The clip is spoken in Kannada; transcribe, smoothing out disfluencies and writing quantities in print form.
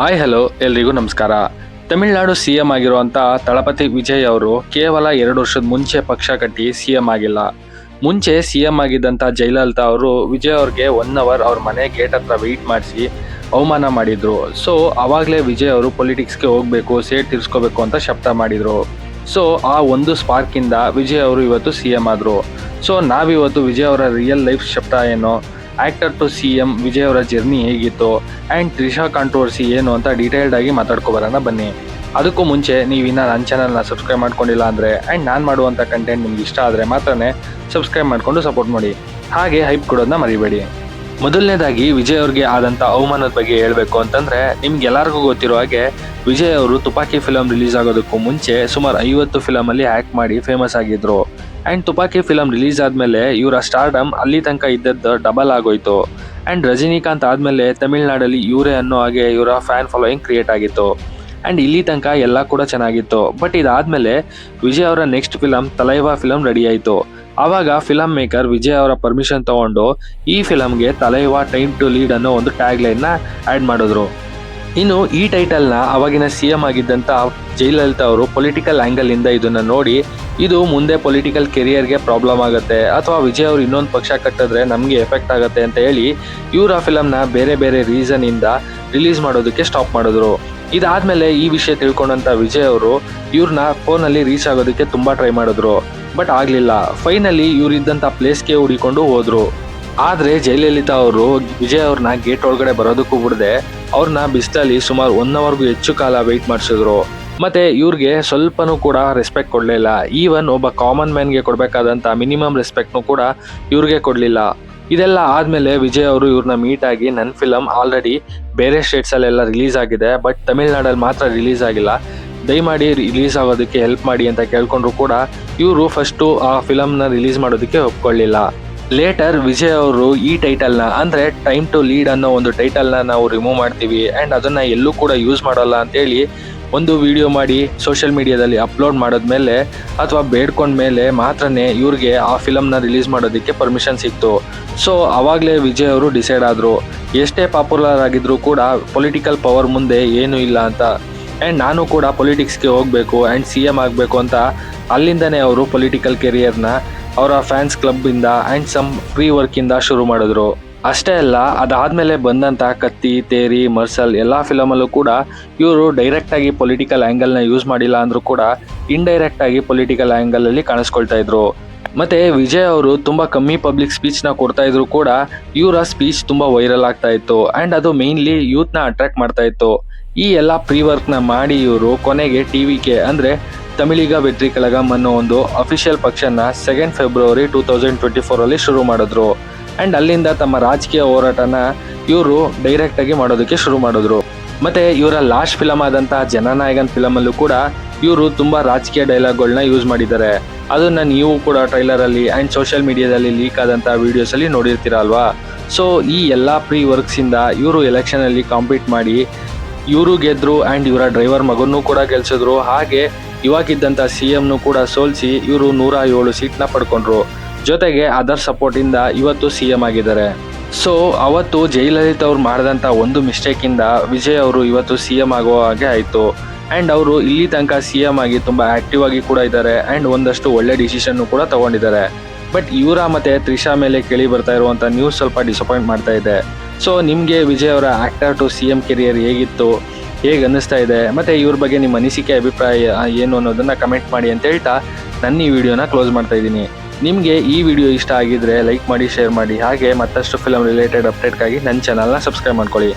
ಹಾಯ್ ಹಲೋ ಎಲ್ರಿಗೂ ನಮಸ್ಕಾರ. ತಮಿಳುನಾಡು ಸಿಎಂ ಆಗಿರುವಂಥ ತಳಪತಿ ವಿಜಯ್ ಅವರು ಕೇವಲ 2 ವರ್ಷದ ಮುಂಚೆ ಪಕ್ಷ ಕಟ್ಟಿ ಸಿಎಂ ಆಗಿಲ್ಲ. ಮುಂಚೆ ಸಿಎಂ ಆಗಿದ್ದಂಥ ಜಯಲಲಿತಾ ಅವರು ವಿಜಯ್ ಅವ್ರಿಗೆ 1 ಅವರ್ ಅವ್ರ ಮನೆ ಗೇಟ್ ಹತ್ರ ವೆಯ್ಟ್ ಮಾಡಿಸಿ ಅವಮಾನ ಮಾಡಿದ್ರು. ಸೊ ಅವಾಗಲೇ ವಿಜಯ್ ಅವರು ಪೊಲಿಟಿಕ್ಸ್ಗೆ ಹೋಗಬೇಕು, ಸೇಡ್ ತೀರಿಸ್ಕೋಬೇಕು ಅಂತ ಶಬ್ದ ಮಾಡಿದ್ರು. ಸೊ ಆ ಒಂದು ಸ್ಪಾರ್ಕಿಂದ ವಿಜಯ್ ಅವರು ಇವತ್ತು ಸಿಎಂ ಆದರು. ಸೊ ನಾವಿವತ್ತು ವಿಜಯ್ ಅವರ ರಿಯಲ್ ಲೈಫ್ ಶಬ್ದ ಏನು, ಆ್ಯಕ್ಟರ್ ಟು ಸಿಎಂ ವಿಜಯ್ ಅವರ ಜರ್ನಿ ಹೇಗಿತ್ತು ಆ್ಯಂಡ್ ತ್ರಿಷಾ ಕಾಂಟ್ರವರ್ಸಿ ಏನು ಅಂತ ಡೀಟೇಲ್ಡ್ ಆಗಿ ಮಾತಾಡ್ಕೊಬರೋಣ ಬನ್ನಿ. ಅದಕ್ಕೂ ಮುಂಚೆ ನೀವಿನ್ನ ನನ್ನ ಚಾನಲ್ನ ಸಬ್ಸ್ಕ್ರೈಬ್ ಮಾಡ್ಕೊಂಡಿಲ್ಲ ಅಂದರೆ ಆ್ಯಂಡ್ ನಾನು ಮಾಡುವಂಥ ಕಂಟೆಂಟ್ ನಿಮ್ಗೆ ಇಷ್ಟ ಆದರೆ ಮಾತ್ರನೇ ಸಬ್ಸ್ಕ್ರೈಬ್ ಮಾಡಿಕೊಂಡು ಸಪೋರ್ಟ್ ಮಾಡಿ, ಹಾಗೆ ಹೈಪ್ ಕೊಡೋದನ್ನ ಮರಿಬೇಡಿ. ಮೊದಲನೇದಾಗಿ ವಿಜಯ್ ಅವ್ರಿಗೆ ಆದಂಥ ಅವಮಾನದ ಬಗ್ಗೆ ಹೇಳಬೇಕು ಅಂತಂದರೆ, ನಿಮ್ಗೆಲ್ಲರಿಗೂ ಗೊತ್ತಿರೋ ಹಾಗೆ ವಿಜಯ್ ಅವರು ತುಪಾಕಿ ಫಿಲಮ್ ರಿಲೀಸ್ ಆಗೋದಕ್ಕೂ ಮುಂಚೆ ಸುಮಾರು 50 ಫಿಲಮಲ್ಲಿ ಆ್ಯಕ್ಟ್ ಮಾಡಿ ಫೇಮಸ್ ಆಗಿದ್ರು. ಆ್ಯಂಡ್ ತುಪಾಕಿ ಫಿಲಮ್ ರಿಲೀಸ್ ಆದಮೇಲೆ ಇವರ ಸ್ಟಾರ್ಡಮ್ ಅಲ್ಲಿ ತನಕ ಇದ್ದದ್ದು ಡಬಲ್ ಆಗೋಯ್ತು. ಆ್ಯಂಡ್ ರಜನಿಕಾಂತ್ ಆದಮೇಲೆ ತಮಿಳ್ನಾಡಲ್ಲಿ ಇವರೇ ಅನ್ನೋ ಹಾಗೆ ಇವರ ಫ್ಯಾನ್ ಫಾಲೋಯಿಂಗ್ ಕ್ರಿಯೇಟ್ ಆಗಿತ್ತು. ಆ್ಯಂಡ್ ಇಲ್ಲಿ ತನಕ ಎಲ್ಲ ಕೂಡ ಚೆನ್ನಾಗಿತ್ತು. ಬಟ್ ಇದಾದಮೇಲೆ ವಿಜಯ್ ಅವರ ನೆಕ್ಸ್ಟ್ ಫಿಲಮ್ ತಲೈವಾ ಫಿಲಮ್ ರೆಡಿ ಆಯಿತು. ಆವಾಗ ಫಿಲಮ್ ಮೇಕರ್ ವಿಜಯ್ ಅವರ ಪರ್ಮಿಷನ್ ತಗೊಂಡು ಈ ಫಿಲಮ್ಗೆ ತಲೈವಾ ಟೈಮ್ ಟು ಲೀಡ್ ಅನ್ನೋ ಒಂದು ಟ್ಯಾಗ್ ಲೈನ್ನ ಆ್ಯಡ್ ಮಾಡಿದ್ರು. ಇನ್ನು ಈ ಟೈಟಲ್ನ ಅವಾಗಿನ ಸಿಎಂ ಆಗಿದ್ದಂಥ ಜಯಲಲಿತಾ ಅವರು ಪೊಲಿಟಿಕಲ್ ಆ್ಯಂಗಲಿಂದ ಇದನ್ನು ನೋಡಿ, ಇದು ಮುಂದೆ ಪೊಲಿಟಿಕಲ್ ಕೆರಿಯರ್ಗೆ ಪ್ರಾಬ್ಲಮ್ ಆಗುತ್ತೆ ಅಥವಾ ವಿಜಯ್ ಅವರು ಇನ್ನೊಂದು ಪಕ್ಷ ಕಟ್ಟಿದ್ರೆ ನಮಗೆ ಎಫೆಕ್ಟ್ ಆಗುತ್ತೆ ಅಂತ ಹೇಳಿ ಇವರು ಆ ಫಿಲಮ್ನ ಬೇರೆ ಬೇರೆ ರೀಸನಿಂದ ರಿಲೀಸ್ ಮಾಡೋದಕ್ಕೆ ಸ್ಟಾಪ್ ಮಾಡಿದ್ರು. ಇದಾದಮೇಲೆ ಈ ವಿಷಯ ತಿಳ್ಕೊಂಡಂಥ ವಿಜಯ್ ಅವರು ಇವ್ರನ್ನ ಫೋನಲ್ಲಿ ರೀಚ್ ಆಗೋದಕ್ಕೆ ತುಂಬ ಟ್ರೈ ಮಾಡಿದ್ರು. ಬಟ್ ಆಗಲಿಲ್ಲ. ಫೈನಲಿ ಇವರಿದ್ದಂಥ ಪ್ಲೇಸ್ಗೆ ಹುಡಿಕೊಂಡು ಹೋದರು. ಆದರೆ ಜಯಲಲಿತಾ ಅವರು ವಿಜಯ್ ಅವ್ರನ್ನ ಗೇಟ್ ಒಳಗಡೆ ಬರೋದಕ್ಕೂ ಬಿಡದೆ ಅವ್ರನ್ನ ಬಿಸಿಲಲ್ಲಿ ಸುಮಾರು 1 ಅವರ್ಗೂ ಹೆಚ್ಚು ಕಾಲ ವೆಯ್ಟ್ ಮಾಡಿಸಿದ್ರು. ಮತ್ತು ಇವ್ರಿಗೆ ಸ್ವಲ್ಪನೂ ಕೂಡ ರೆಸ್ಪೆಕ್ಟ್ ಕೊಡಲಿಲ್ಲ. ಈವನ್ ಒಬ್ಬ ಕಾಮನ್ ಮ್ಯಾನ್ಗೆ ಕೊಡಬೇಕಾದಂಥ ಮಿನಿಮಮ್ ರೆಸ್ಪೆಕ್ಟ್ನೂ ಕೂಡ ಇವ್ರಿಗೆ ಕೊಡಲಿಲ್ಲ. ಇದೆಲ್ಲ ಆದಮೇಲೆ ವಿಜಯ್ ಅವರು ಇವ್ರನ್ನ ಮೀಟ್ ಆಗಿ, ನನ್ನ ಫಿಲಮ್ ಆಲ್ರೆಡಿ ಬೇರೆ ಸ್ಟೇಟ್ಸಲ್ಲೆಲ್ಲ ರಿಲೀಸ್ ಆಗಿದೆ, ಬಟ್ ತಮಿಳ್ನಾಡಲ್ಲಿ ಮಾತ್ರ ರಿಲೀಸ್ ಆಗಿಲ್ಲ, ದಯಮಾಡಿ ರಿಲೀಸ್ ಆಗೋದಕ್ಕೆ ಹೆಲ್ಪ್ ಮಾಡಿ ಅಂತ ಕೇಳ್ಕೊಂಡ್ರು ಕೂಡ ಇವರು ಫಸ್ಟು ಆ ಫಿಲಮ್ನ ರಿಲೀಸ್ ಮಾಡೋದಕ್ಕೆ ಒಪ್ಕೊಳ್ಳಿಲ್ಲ. ಲೇಟರ್ ವಿಜಯ್ ಅವರು ಈ ಟೈಟಲ್ನ ಅಂದರೆ ಟೈಮ್ ಟು ಲೀಡ್ ಅನ್ನೋ ಒಂದು ಟೈಟಲ್ನ ನಾವು ರಿಮೂವ್ ಮಾಡ್ತೀವಿ ಆ್ಯಂಡ್ ಅದನ್ನು ಎಲ್ಲೂ ಕೂಡ ಯೂಸ್ ಮಾಡೋಲ್ಲ ಅಂತೇಳಿ ಒಂದು ವಿಡಿಯೋ ಮಾಡಿ ಸೋಷಿಯಲ್ ಮೀಡಿಯಾದಲ್ಲಿ ಅಪ್ಲೋಡ್ ಮಾಡಿದ್ಮೇಲೆ ಅಥವಾ ಬೇಡ್ಕೊಂಡ್ಮೇಲೆ ಮಾತ್ರನೇ ಇವ್ರಿಗೆ ಆ ಫಿಲಮ್ನ ರಿಲೀಸ್ ಮಾಡೋದಕ್ಕೆ ಪರ್ಮಿಷನ್ ಸಿಕ್ತು. ಸೊ ಆವಾಗಲೇ ವಿಜಯ್ ಅವರು ಡಿಸೈಡ್ ಆದರು, ಎಷ್ಟೇ ಪಾಪ್ಯುಲರ್ ಆಗಿದ್ರೂ ಕೂಡ ಪೊಲಿಟಿಕಲ್ ಪವರ್ ಮುಂದೆ ಏನೂ ಇಲ್ಲ ಅಂತ. ಆ್ಯಂಡ್ ನಾನು ಕೂಡ ಪೊಲಿಟಿಕ್ಸ್ಗೆ ಹೋಗಬೇಕು ಆ್ಯಂಡ್ ಸಿ ಎಮ್ ಆಗಬೇಕು ಅಂತ ಅಲ್ಲಿಂದನೇ ಅವರು ಪೊಲಿಟಿಕಲ್ ಕೆರಿಯರ್ನ ಅವರ ಫ್ಯಾನ್ಸ್ ಕ್ಲಬ್ಬಿಂದ ಆ್ಯಂಡ್ ಸಮ್ ಫ್ರೀ ವರ್ಕಿಂದ ಶುರು ಮಾಡಿದ್ರು. ಅಷ್ಟೇ ಅಲ್ಲ, ಅದಾದಮೇಲೆ ಬಂದಂಥ ಕತ್ತಿ, ತೇರಿ, ಮರ್ಸಲ್ ಎಲ್ಲ ಫಿಲಮಲ್ಲೂ ಕೂಡ ಇವರು ಡೈರೆಕ್ಟಾಗಿ ಪೊಲಿಟಿಕಲ್ ಆ್ಯಂಗಲ್ನ ಯೂಸ್ ಮಾಡಿಲ್ಲ ಅಂದರೂ ಕೂಡ ಇಂಡೈರೆಕ್ಟಾಗಿ ಪೊಲಿಟಿಕಲ್ ಆ್ಯಂಗಲಲ್ಲಿ ಕಾಣಿಸ್ಕೊಳ್ತಾ ಇದ್ರು. ಮತ್ತು ವಿಜಯ್ ಅವರು ತುಂಬ ಕಮ್ಮಿ ಪಬ್ಲಿಕ್ ಸ್ಪೀಚ್ನ ಕೊಡ್ತಾ ಇದ್ರು ಕೂಡ ಇವರ ಸ್ಪೀಚ್ ತುಂಬ ವೈರಲ್ ಆಗ್ತಾ ಇತ್ತು ಆ್ಯಂಡ್ ಅದು ಮೇಯ್ನ್ಲಿ ಯೂತ್ನ ಅಟ್ರಾಕ್ಟ್ ಮಾಡ್ತಾ ಇತ್ತು. ಈ ಎಲ್ಲ ಪ್ರೀ ವರ್ಕ್ನ ಮಾಡಿ ಇವರು ಕೊನೆಗೆ TVK ಅಂದರೆ ತಮಿಳಿಗ ವೆಟ್ರಿ ಕಳಗಂ ಅನ್ನೋ ಒಂದು ಅಫಿಷಿಯಲ್ ಪಕ್ಷನ 2 ಫೆಬ್ರವರಿ 2024 ಶುರು ಮಾಡಿದ್ರು. ಆ್ಯಂಡ್ ಅಲ್ಲಿಂದ ತಮ್ಮ ರಾಜಕೀಯ ಹೋರಾಟನ ಇವರು ಡೈರೆಕ್ಟಾಗಿ ಮಾಡೋದಕ್ಕೆ ಶುರು ಮಾಡಿದ್ರು. ಮತ್ತು ಇವರ ಲಾಸ್ಟ್ ಫಿಲಮ್ ಆದಂಥ ಜನನಾಯಕನ್ ಫಿಲಮಲ್ಲೂ ಕೂಡ ಇವರು ತುಂಬ ರಾಜಕೀಯ ಡೈಲಾಗ್ಗಳನ್ನ ಯೂಸ್ ಮಾಡಿದ್ದಾರೆ. ಅದನ್ನು ನೀವು ಕೂಡ ಟ್ರೈಲರಲ್ಲಿ ಆ್ಯಂಡ್ ಸೋಷಿಯಲ್ ಮೀಡಿಯಾದಲ್ಲಿ ಲೀಕ್ ಆದಂಥ ವೀಡಿಯೋಸಲ್ಲಿ ನೋಡಿರ್ತೀರ ಅಲ್ವಾ. ಸೊ ಈ ಎಲ್ಲ ಪ್ರೀ ವರ್ಕ್ಸಿಂದ ಇವರು ಎಲೆಕ್ಷನಲ್ಲಿ ಕಾಂಪೀಟ್ ಮಾಡಿ ಇವರು ಗೆದ್ದರು ಆ್ಯಂಡ್ ಇವರ ಡ್ರೈವರ್ ಮಗನೂ ಕೂಡ ಗೆಲ್ಸಿದ್ರು. ಹಾಗೆ ಇವಾಗಿದ್ದಂಥ CMನೂ ಕೂಡ ಸೋಲಿಸಿ ಇವರು 107 ಸೀಟ್ನ ಪಡ್ಕೊಂಡ್ರು. ಜೊತೆಗೆ ಅದರ್ ಸಪೋರ್ಟಿಂದ ಇವತ್ತು CM ಆಗಿದ್ದಾರೆ. ಸೊ ಅವತ್ತು ಜಯಲಲಿತಾ ಅವ್ರು ಮಾಡಿದಂಥ ಒಂದು ಮಿಸ್ಟೇಕಿಂದ ವಿಜಯ್ ಅವರು ಇವತ್ತು CM ಆಗೋ ಹಾಗೆ ಆಯಿತು. ಆ್ಯಂಡ್ ಅವರು ಇಲ್ಲಿ ತನಕ CM ಆಗಿ ತುಂಬ ಆ್ಯಕ್ಟಿವ್ ಆಗಿ ಕೂಡ ಇದ್ದಾರೆ ಆ್ಯಂಡ್ ಒಂದಷ್ಟು ಒಳ್ಳೆ ಡಿಸಿಷನ್ನು ಕೂಡ ತೊಗೊಂಡಿದ್ದಾರೆ. ಬಟ್ ಇವರ ಮತ್ತು ತ್ರಿಷಾ ಮೇಲೆ ಕೇಳಿ ಬರ್ತಾ ಇರುವಂಥ ನ್ಯೂಸ್ ಸ್ವಲ್ಪ ಡಿಸಪಾಯಿಂಟ್ ಮಾಡ್ತಾ ಇದೆ. ಸೊ ನಿಮಗೆ ವಿಜಯ್ ಅವರ ಆ್ಯಕ್ಟರ್ ಟು CM ಕೆರಿಯರ್ ಹೇಗಿತ್ತು, ಹೇಗೆ ಅನ್ನಿಸ್ತಾ ಇದೆ, ಮತ್ತು ಇವ್ರ ಬಗ್ಗೆ ನಿಮ್ಮ ಅನಿಸಿಕೆ ಅಭಿಪ್ರಾಯ ಏನು ಅನ್ನೋದನ್ನು ಕಮೆಂಟ್ ಮಾಡಿ ಅಂತ ಹೇಳ್ತಾ ನನ್ನ ಈ ವಿಡಿಯೋನ ಕ್ಲೋಸ್ ಮಾಡ್ತಾ ಇದ್ದೀನಿ. ನಿಮಗೆ ಈ ವಿಡಿಯೋ ಇಷ್ಟ ಆಗಿದ್ದರೆ ಲೈಕ್ ಮಾಡಿ, ಶೇರ್ ಮಾಡಿ, ಹಾಗೆ ಮತ್ತಷ್ಟು ಫಿಲಮ್ ರಿಲೇಟೆಡ್ ಅಪ್ಡೇಟ್ಗಾಗಿ ನನ್ನ ಚಾನಲ್ನ ಸಬ್ಸ್ಕ್ರೈಬ್ ಮಾಡ್ಕೊಳ್ಳಿ.